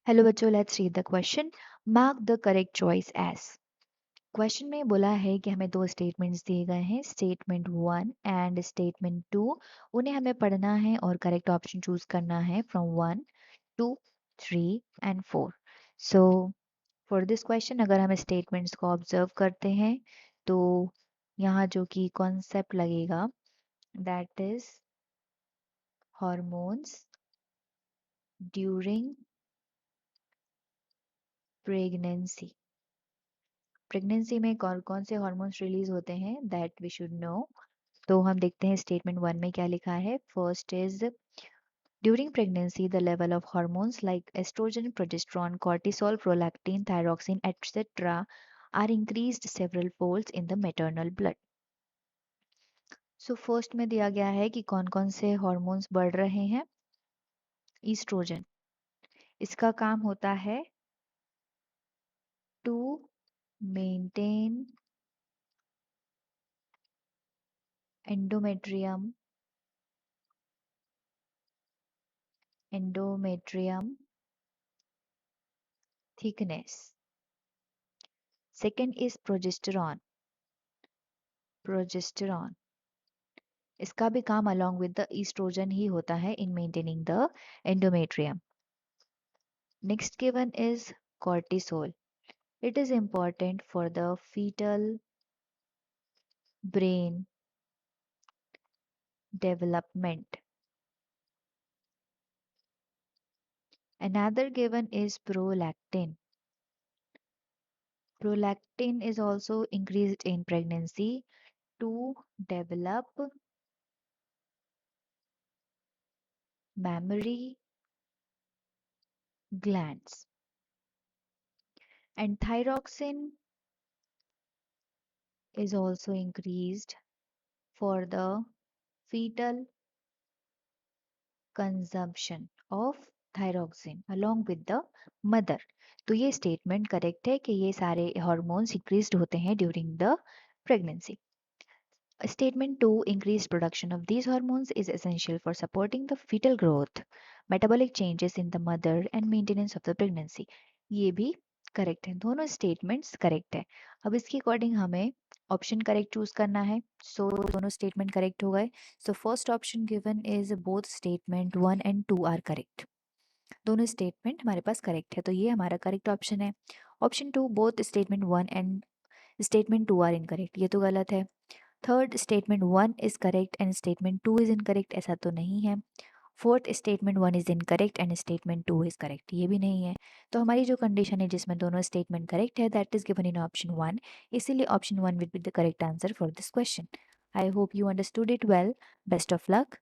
Hello बच्चों, let's read the question. Mark the correct choice as. Question में बोला है कि हमें दो स्टेटमेंट्स दिए गए हैं, स्टेटमेंट 1 एंड स्टेटमेंट 2। उन्हें हमें पढ़ना है और करेक्ट ऑप्शन चूज करना है from 1 2 3 and 4। So for this question अगर हम स्टेटमेंट्स को ऑब्जर्व करते हैं तो यहाँ जो कि कॉन्सेप्ट लगेगा that is hormones during pregnancy. Pregnancy में कौन कौन से हार्मोन्स रिलीज होते हैं दैट वी शुड नो। तो हम देखते हैं स्टेटमेंट 1 में क्या लिखा है। First is during pregnancy the level of hormones like oestrogen, progesterone, cortisol, prolactin, thyroxine etcetera are increased several folds in the maternal blood. So first में दिया गया है कि कौन कौन से हार्मोन्स बढ़ रहे हैं। ईस्ट्रोजन, इसका काम होता है to maintain endometrium endometrium thickness. Second is progesterone. Progesterone, इसका भी काम along with the estrogen ही होता है in maintaining the endometrium. Next given is cortisol. It is important for the fetal brain development. Another given is prolactin. Prolactin is also increased in pregnancy to develop mammary glands. And thyroxine is also increased for the fetal consumption of thyroxine along with the mother. तो ये statement correct है कि ये सारे hormones increased होते हैं during the pregnancy. Statement 2, increased production of these hormones is essential for supporting the fetal growth, metabolic changes in the mother and maintenance of the pregnancy. ये भी करेक्ट है, दोनों स्टेटमेंट्स करेक्ट है. अब इसके according हमें ऑप्शन करेक्ट चूज करना है. सो दोनों स्टेटमेंट करेक्ट हो गए. So first option given is both statement 1 and 2 are correct. दोनों स्टेटमेंट हमारे पास करेक्ट है, तो ये हमारा करेक्ट ऑप्शन है. Option 2, both statement 1 and statement 2 are incorrect, ये तो गलत है. Third, statement 1 is correct and statement 2 is incorrect, ऐसा तो नहीं है. Fourth, statement 1 is incorrect and statement 2 is correct, ये भी नहीं है. तो हमारी जो कंडीशन है जिसमें दोनों स्टेटमेंट करेक्ट है that is given in option 1, इसीलिए option 1 will be the correct answer for this question. I hope you understood it well. Best of luck.